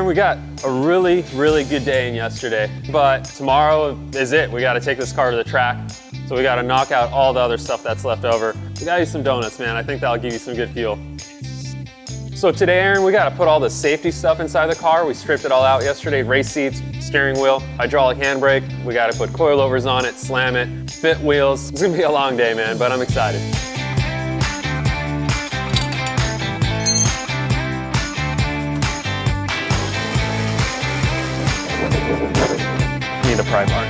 we got a really, really good day in yesterday, but tomorrow is it. We got to take this car to the track. So we got to knock out all the other stuff that's left over. We got you some donuts, man. I think that'll give you some good fuel. So today, Aaron, we got to put all the safety stuff inside the car. We stripped it all out yesterday. Race seats, steering wheel, hydraulic handbrake. We got to put coilovers on it, slam it, fit wheels. It's going to be a long day, man, but I'm excited. Need a pry bar.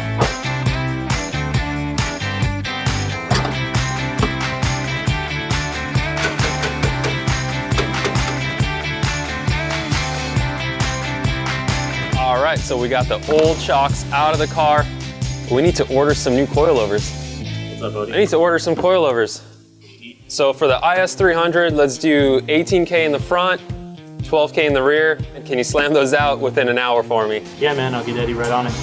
All right, so we got the old shocks out of the car. We need to order some new coilovers. What's up, Odi? I need to order some coilovers. So for the IS300, let's do 18K in the front, 12K in the rear. And can you slam those out within an hour for me? Yeah, man, I'll get Eddie right on it.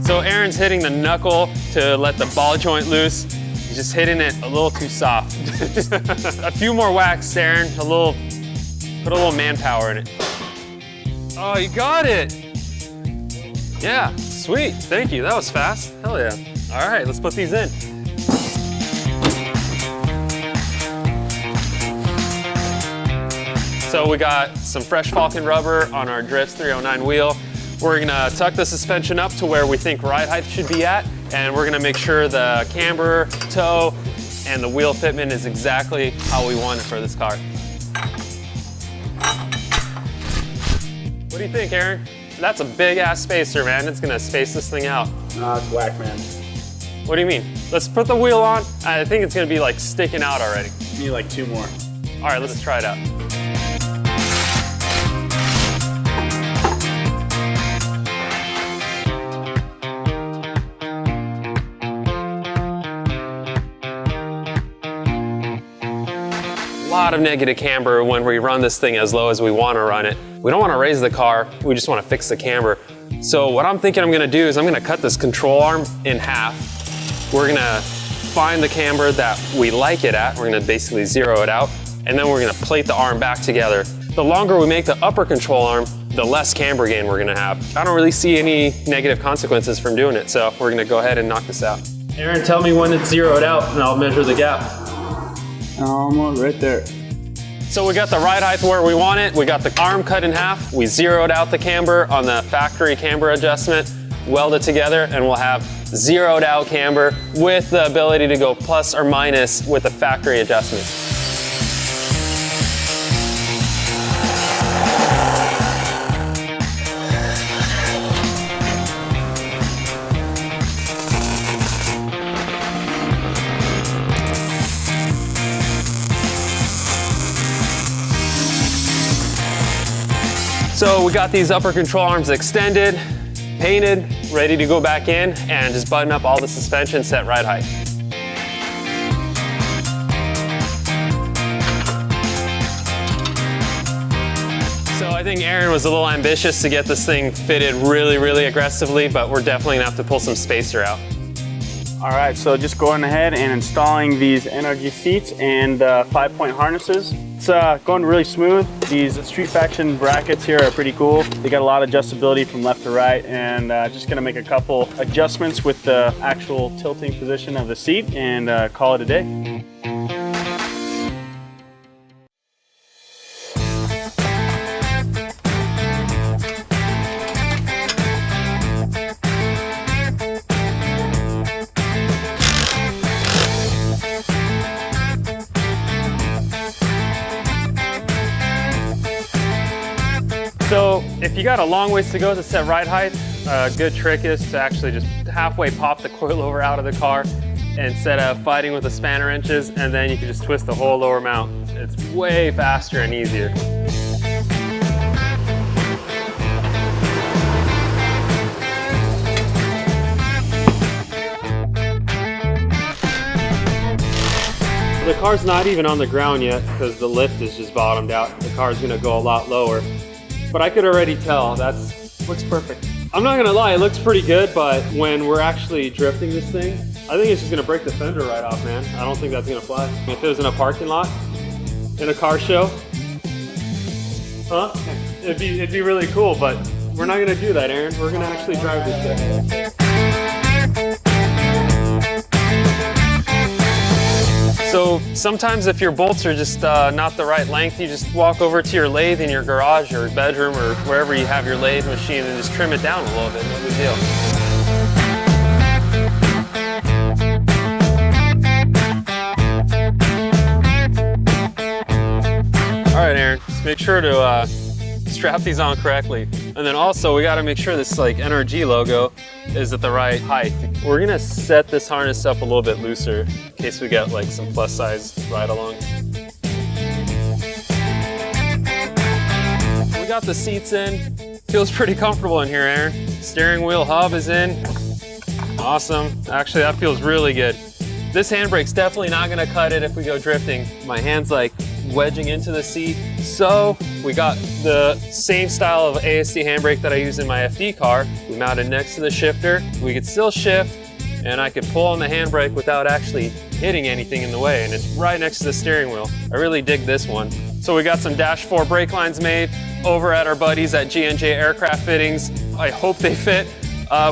So Aaron's hitting the knuckle to let the ball joint loose. He's just hitting it a little too soft. A few more whacks, Aaron. Put a little manpower in it. Oh, you got it. Yeah, sweet. Thank you. That was fast. Hell yeah. All right, let's put these in. So we got some fresh Falken rubber on our Drifz 309 wheel. We're gonna tuck the suspension up to where we think ride height should be at, and we're gonna make sure the camber, toe, and the wheel fitment is exactly how we want it for this car. What do you think, Aaron? That's a big ass spacer, man. It's gonna space this thing out. Nah, it's whack, man. What do you mean? Let's put the wheel on. I think it's gonna be like sticking out already. Need like 2 more. All right, let's try it out. A lot of negative camber when we run this thing as low as we want to run it. We don't want to raise the car, we just want to fix the camber. So what I'm thinking I'm going to do is I'm going to cut this control arm in half. We're going to find the camber that we like it at. We're going to basically zero it out, and then we're going to plate the arm back together. The longer we make the upper control arm, the less camber gain we're going to have. I don't really see any negative consequences from doing it, so we're going to go ahead and knock this out. Aaron, tell me when it's zeroed out and I'll measure the gap. Almost right there. So we got the ride height where we want it. We got the arm cut in half. We zeroed out the camber on the factory camber adjustment, welded together, and we'll have zeroed out camber with the ability to go plus or minus with the factory adjustments. So we got these upper control arms extended, painted, ready to go back in and just button up all the suspension, set ride height. So I think Aaron was a little ambitious to get this thing fitted really, really aggressively, but we're definitely gonna have to pull some spacer out. All right, so just going ahead and installing these NRG seats and 5-point harnesses. It's going really smooth. These Street Faction brackets here are pretty cool. They got a lot of adjustability from left to right, and just gonna make a couple adjustments with the actual tilting position of the seat and call it a day. So if you got a long ways to go to set ride height, a good trick is to actually just halfway pop the coilover out of the car instead of fighting with the spanner wrenches, and then you can just twist the whole lower mount. It's way faster and easier. The car's not even on the ground yet because the lift is just bottomed out. The car's gonna go a lot lower. But I could already tell looks perfect. I'm not gonna lie, it looks pretty good, but when we're actually drifting this thing, I think it's just gonna break the fender right off, man. I don't think that's gonna fly. If it was in a parking lot, in a car show, huh? It'd be really cool, but we're not gonna do that, Aaron. We're gonna actually drive this thing. So sometimes if your bolts are just not the right length, you just walk over to your lathe in your garage or bedroom or wherever you have your lathe machine and just trim it down a little bit, no big deal. All right, Aaron, just make sure to strap these on correctly. And then also we gotta make sure this NRG logo is at the right height. We're gonna set this harness up a little bit looser in case we get some plus size ride along. We got the seats in. Feels pretty comfortable in here, Aaron. Steering wheel hub is in. Awesome. Actually, that feels really good. This handbrake's definitely not gonna cut it if we go drifting. My hand's wedging into the seat. So we got the same style of ASD handbrake that I use in my FD car. We mounted next to the shifter. We could still shift and I could pull on the handbrake without actually hitting anything in the way, and it's right next to the steering wheel. I really dig this one. So we got some Dash 4 brake lines made over at our buddies at G&J Aircraft Fittings. I hope they fit.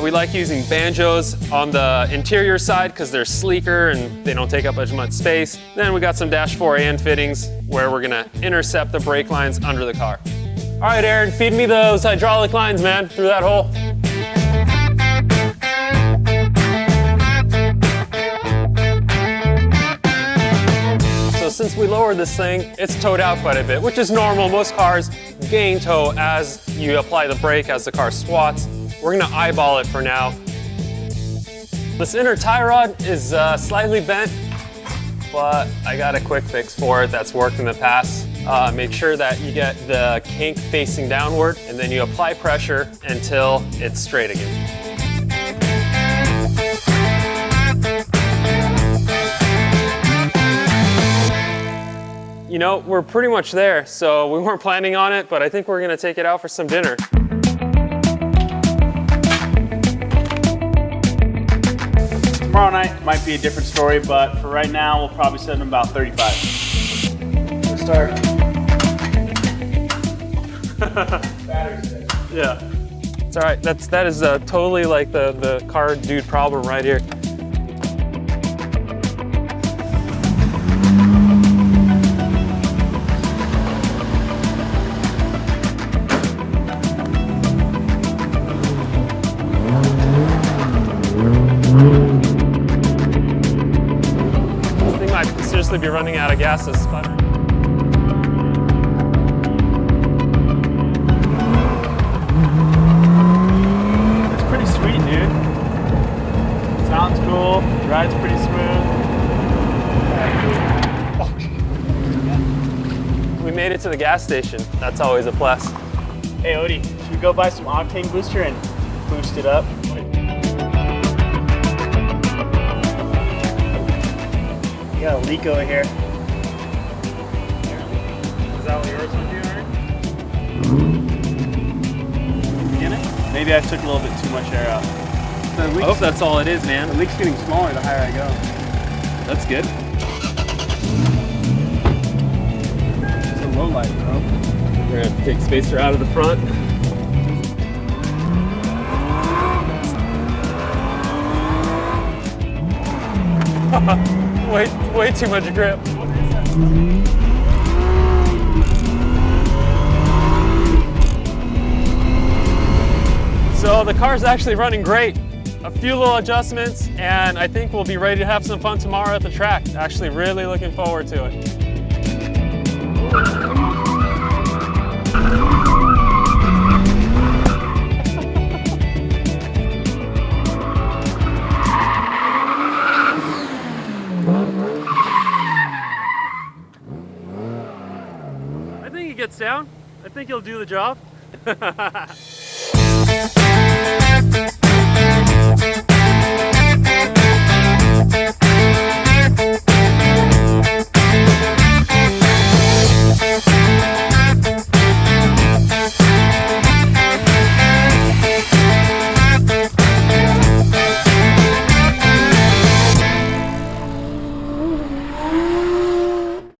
We like using banjos on the interior side because they're sleeker and they don't take up as much space. Then we got some Dash 4 fittings where we're gonna intercept the brake lines under the car. All right, Aaron, feed me those hydraulic lines, man, through that hole. So since we lowered this thing, it's towed out quite a bit, which is normal. Most cars gain tow as you apply the brake, as the car squats. We're gonna eyeball it for now. This inner tie rod is slightly bent, but I got a quick fix for it that's worked in the past. Make sure that you get the kink facing downward, and then you apply pressure until it's straight again. You know, we're pretty much there, so we weren't planning on it, but I think we're gonna take it out for some dinner. Tomorrow night might be a different story, but for right now, we'll probably set them about 35. Let's start. Battery's dead. Yeah, it's all right. That is totally the car dude problem right here. Be running out of gas this spot. It's pretty sweet, dude. Sounds cool, rides pretty smooth. We made it to the gas station. That's always a plus. Hey Odi, should we go buy some octane booster and boost it up? Got a leak over here. Is that what yours would do, Aaron? Maybe I took a little bit too much air out. I hope that's all it is, man. The leak's getting smaller the higher I go. That's good. It's a low light, bro. We're gonna take spacer out of the front. way too much grip. So the car's actually running great. A few little adjustments, and I think we'll be ready to have some fun tomorrow at the track. Actually really looking forward to it. I think he gets down. I think he'll do the job.